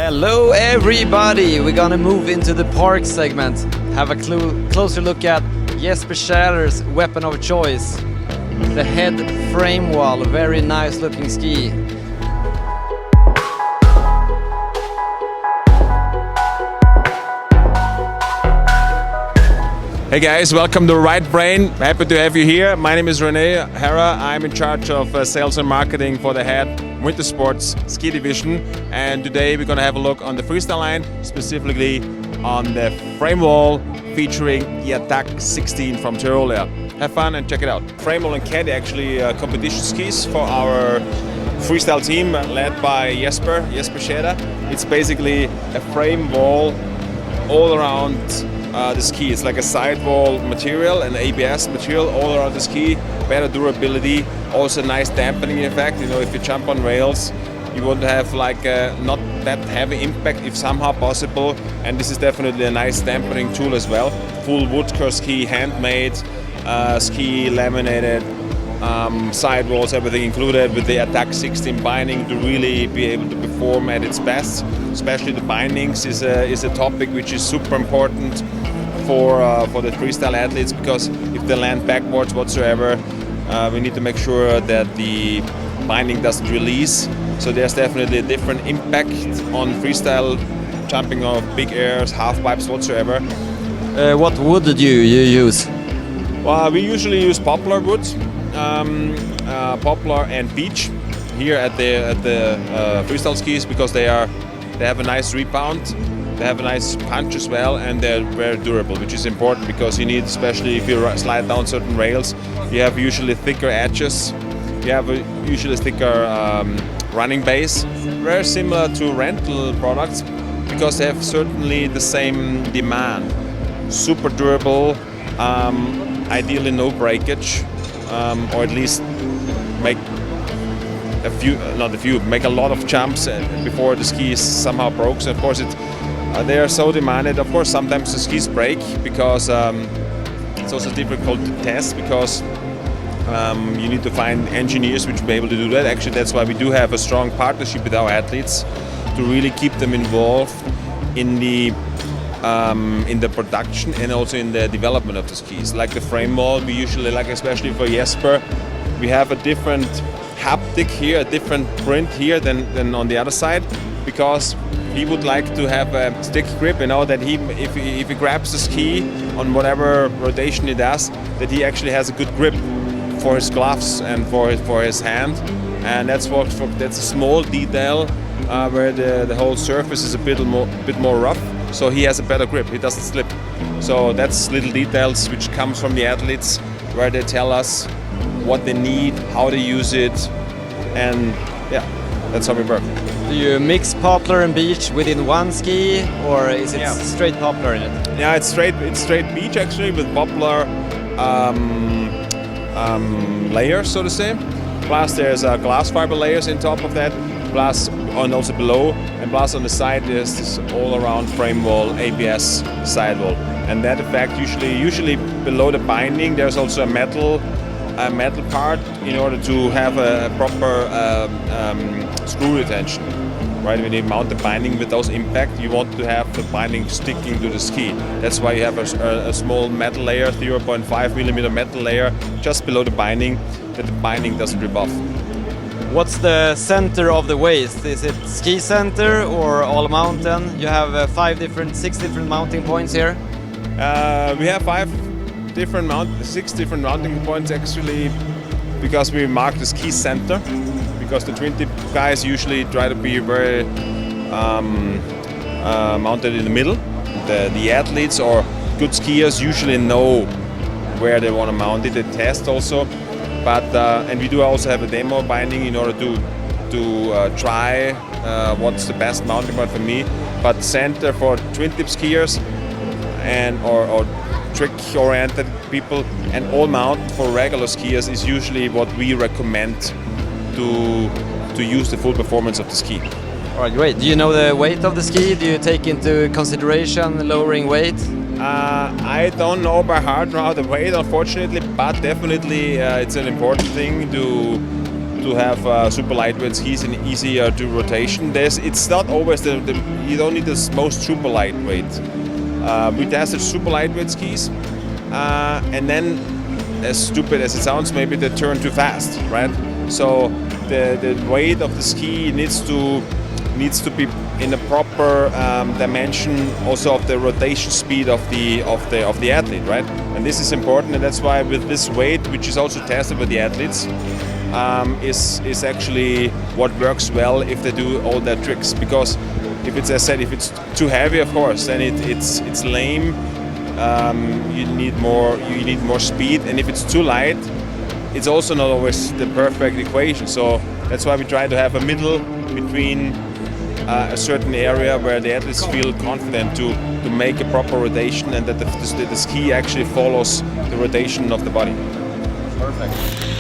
Hello everybody! We're gonna move into the park segment. Have a closer look at Jesper Tjäder'S weapon of choice. The Head Framewall, very nice looking ski. Hey guys, welcome to Ridebrain. Happy to have you here. My name is René Hera. I'm in charge of sales and marketing for the Head Winter Sports Ski Division. And today we're going to have a look on the freestyle line, specifically on the Framewall featuring the Attack 16 from Tyrolia. Have fun and check it out. Framewall and Caddy actually competition skis for our freestyle team led by Jesper Tjäder'. It's basically a frame wall all around the ski. It's like a sidewall material, an ABS material all around the ski, better durability, also nice dampening effect. You know, if you jump on rails, you want to have like not that heavy impact if somehow possible, and this is definitely a nice dampening tool as well. Full wood core ski, handmade, ski laminated, sidewalls, everything included with the Attack 16 binding to really be able to perform at its best. Especially the bindings is a topic which is super important for the freestyle athletes, because if they land backwards whatsoever, we need to make sure that the binding doesn't release. So there's definitely a different impact on freestyle jumping of big airs, half pipes whatsoever. What wood did you use? Well, we usually use poplar wood, poplar and beech here at the freestyle skis, because they have a nice rebound, they have a nice punch as well, and they're very durable, which is important because you need, especially if you slide down certain rails, you have usually thicker edges, you have usually thicker running base, very similar to rental products because they have certainly the same demand. Super durable, ideally no breakage, or at least make make a lot of jumps before the ski is somehow broke. So of course they are so demanded. Of course sometimes the skis break because it's also difficult to test, because you need to find engineers which will be able to do that. Actually, that's why we do have a strong partnership with our athletes to really keep them involved in the production and also in the development of the skis. Like the frame wall, we usually, like especially for Jesper, we have a different haptic here, a different print here than on the other side, because he would like to have a stick grip, you know, that if he grabs the ski on whatever rotation he does, that he actually has a good grip for his gloves and for his hand. And that's a small detail where the whole surface is a bit more rough, so he has a better grip, he doesn't slip. So that's little details which comes from the athletes, where they tell us what they need, how to use it, and yeah, that's how we work. Do you mix poplar and beech within one ski, or is it straight poplar in it? Yeah, it's straight beech actually, with poplar layers, so to say. Plus there's glass fiber layers on top of that, plus and also below, and plus on the side there's this all-around frame wall ABS sidewall. And that effect usually below the binding there's also a metal part in order to have a proper screw retention. Right, when you mount the binding with those impact, you want to have the binding sticking to the ski. That's why you have a small metal layer, 0.5mm metal layer, just below the binding, that the binding doesn't rip off. What's the center of the waist? Is it ski center or all mountain? You have 6 different mounting points here. We have 6 different mounting points actually, because we mark the ski center. Because the twin tip guys usually try to be very mounted in the middle. The athletes or good skiers usually know where they want to mount it. They test also, but and we do also have a demo binding in order to try what's the best mounting point for me. But center for twin tip skiers and or trick-oriented people, and all mount for regular skiers is usually what we recommend to use the full performance of the ski. All right, great. Do you know the weight of the ski? Do you take into consideration lowering weight? I don't know by heart now the weight, unfortunately, but definitely it's an important thing to to have super lightweight skis and easier to rotation. It's not always you don't need the most super lightweight. We tested super lightweight skis, and then, as stupid as it sounds, maybe they turn too fast, right? So the weight of the ski needs to be in a proper dimension, also of the rotation speed of the athlete, right? And this is important, and that's why with this weight, which is also tested with the athletes, is actually what works well if they do all their tricks. Because if it's, as I said, if it's too heavy, of course, then it's lame. You need more speed, and if it's too light, it's also not always the perfect equation. So that's why we try to have a middle between a certain area where the athletes feel confident to make a proper rotation, and that the ski actually follows the rotation of the body. Perfect.